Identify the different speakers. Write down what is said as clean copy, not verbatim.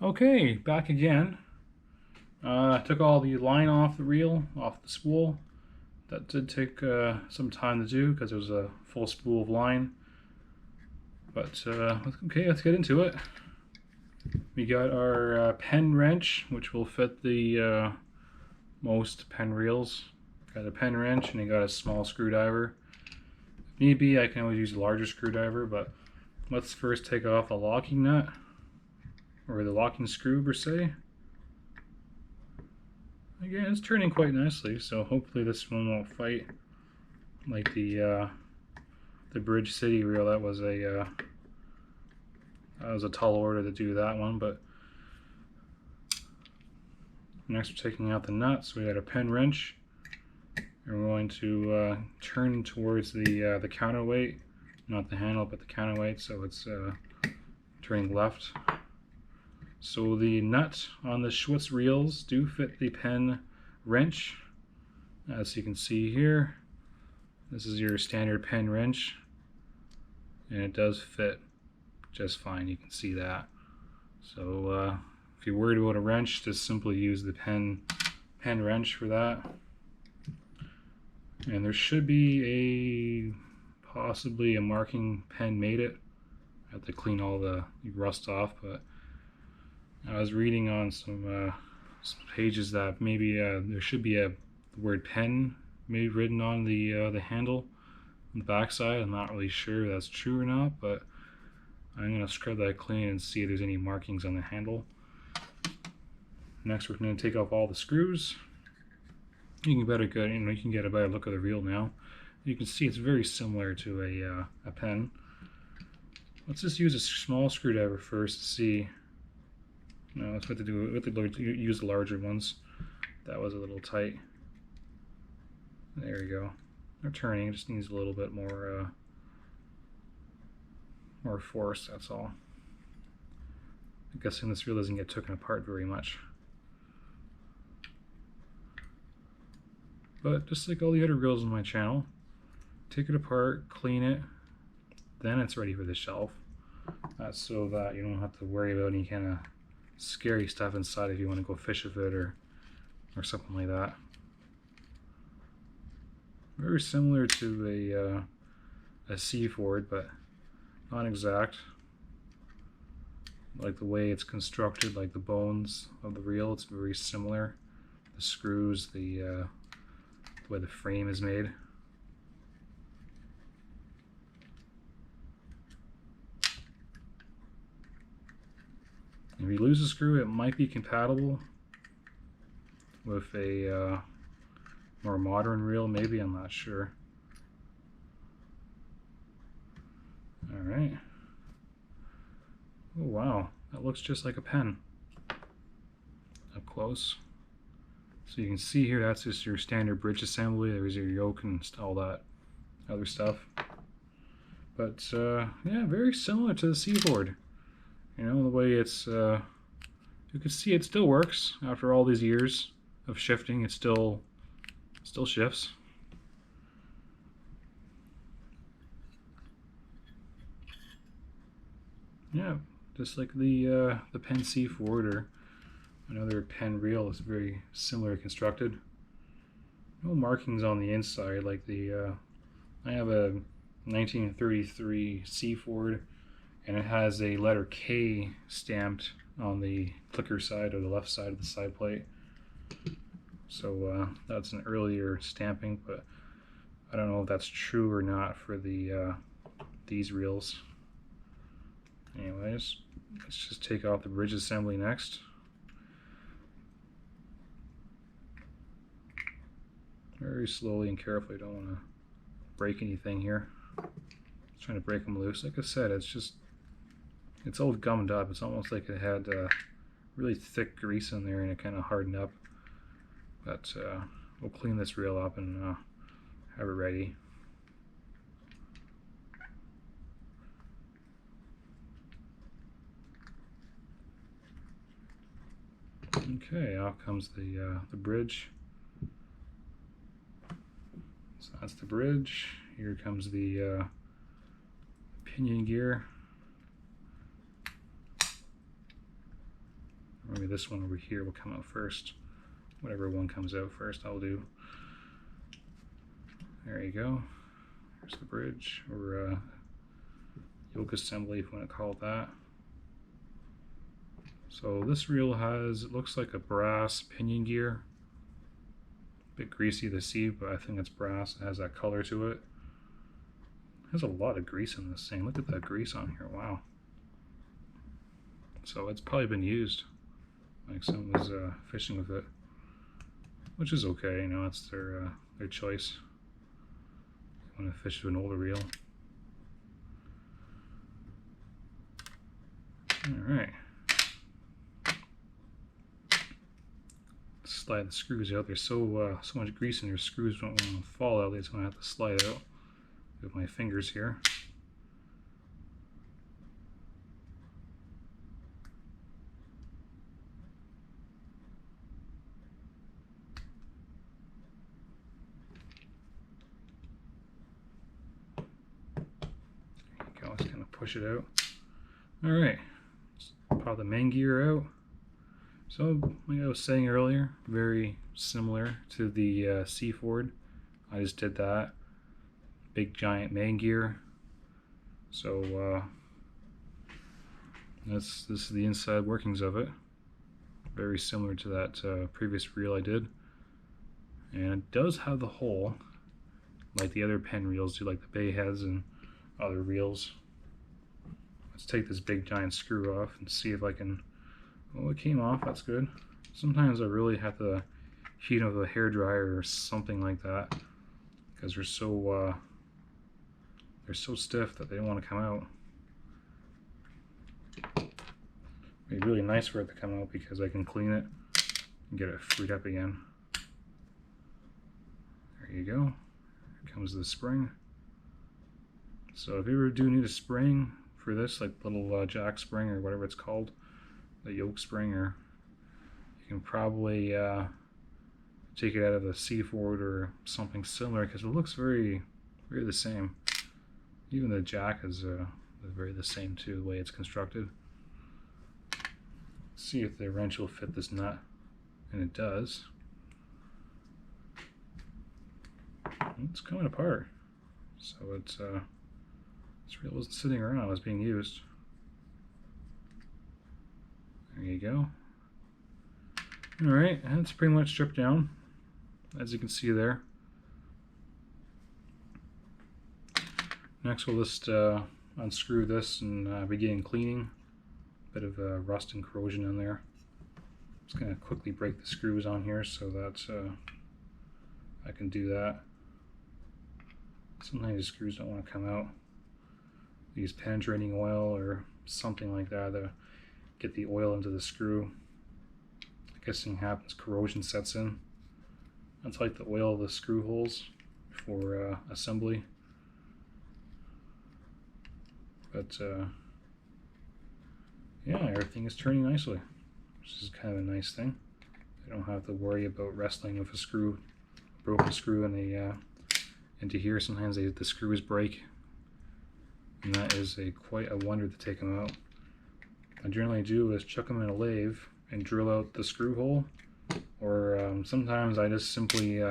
Speaker 1: Okay, back again. I took all the line off the reel, off the spool. That did take some time to do because it was a full spool of line. But okay, let's get into it. We got our pen wrench, which will fit the most pen reels. Got a pen wrench and I got a small screwdriver. If need be, I can always use a larger screwdriver, but let's first take off the locking nut, or the locking screw per se. Again, it's turning quite nicely, so hopefully this one won't fight like the Bridge City reel. That was a tall order to do that one. But next, we're taking out the nuts. We got a pen wrench, and we're going to turn towards the counterweight, not the handle, but the counterweight, so it's turning left. So the nut on the Schuitz reels do fit the pen wrench. As you can see here, this is your standard pen wrench, and it does fit just fine. You can see that. So if you're worried about a wrench, just simply use the pen wrench for that. And there should be possibly a marking pen made it. I have to clean all the rust off, but I was reading on some pages that maybe there should be the word pen maybe written on the handle on the backside. I'm not really sure if that's true or not, but I'm going to scrub that clean and see if there's any markings on the handle. Next, we're going to take off all the screws. You can get a better look at the reel now. You can see it's very similar to a pen. Let's just use a small screwdriver first to see. No, that's what to do. We have to use the larger ones. That was a little tight. There you go. They're turning. It just needs a little bit more force. That's all. I'm guessing this reel doesn't get taken apart very much. But just like all the other reels on my channel, take it apart, clean it, then it's ready for the shelf. That's so that you don't have to worry about any kind of scary stuff inside if you want to go fish with it or something like that. Very similar to a C-Ford, but not exact. Like the way it's constructed, like the bones of the reel, it's very similar. The screws, the way the frame is made. If you lose a screw, it might be compatible with a more modern reel, maybe, I'm not sure. Alright. Oh wow, that looks just like a pen. Up close. So you can see here, that's just your standard bridge assembly. There's your yoke and all that other stuff. But yeah, very similar to the C-Ford. You know, the way it's, you can see it still works after all these years of shifting. It still shifts. Yeah, just like the Pen C-Ford or another pen reel is very similar constructed. No markings on the inside like the I have a 1933 C-Ford, and it has a letter K stamped on the clicker side or the left side of the side plate. So that's an earlier stamping, but I don't know if that's true or not for the these reels. Anyways, let's just take off the bridge assembly next. Very slowly and carefully. Don't want to break anything here. Just trying to break them loose. Like I said, it's all gummed up. It's almost like it had really thick grease in there and it kind of hardened up. But we'll clean this reel up and have it ready. Okay, out comes the bridge. So that's the bridge. Here comes the pinion gear. Maybe this one over here will come out first. Whatever one comes out first, I'll do. There you go. There's the bridge, or yoke assembly, if you want to call it that. So this reel has, it looks like a brass pinion gear. A bit greasy to see, but I think it's brass. It has that color to it. There's a lot of grease in this thing. Look at that grease on here. Wow. So it's probably been used. Like someone was fishing with it, which is okay. You know, it's their choice. They want to fish with an older reel. All right. Slide the screws out. There's so much grease in your screws don't want to fall out. It's going to have to slide out with my fingers here. There you go. Just kind of push it out. All right. Pop the main gear out. So, like I was saying earlier, very similar to the Seaford. I just did that. Big giant main gear. So this is the inside workings of it. Very similar to that previous reel I did. And it does have the hole, like the other Penn reels do, like the bay heads and other reels. Let's take this big giant screw off and see if I can. Oh, it came off. That's good. Sometimes I really have to heat up a hairdryer or something like that because they're so stiff that they don't want to come out. It'd be really nice for it to come out because I can clean it and get it freed up again. There you go. Here comes the spring. So if you ever do need a spring for this, like little jack spring or whatever it's called, the yoke spring, or you can probably take it out of the Seaford or something similar because it looks very the same. Even the jack is very the same too, the way it's constructed. Let's see if the wrench will fit this nut, and it does. It's coming apart, so this reel wasn't sitting around, it was being used. There you go. Alright, and it's pretty much stripped down, as you can see there. Next we'll just unscrew this and begin cleaning. Bit of rust and corrosion in there. Just going to quickly break the screws on here so that I can do that. Sometimes the screws don't want to come out. Use penetrating oil or something like that to get the oil into the screw. I guess something happens, corrosion sets in. That's like the oil of the screw holes for assembly. But yeah, everything is turning nicely, which is kind of a nice thing. I don't have to worry about wrestling with a screw, a broken screw into here. Sometimes the screws break, and that is quite a wonder to take them out. What I generally do is chuck them in a lathe and drill out the screw hole, or sometimes I just simply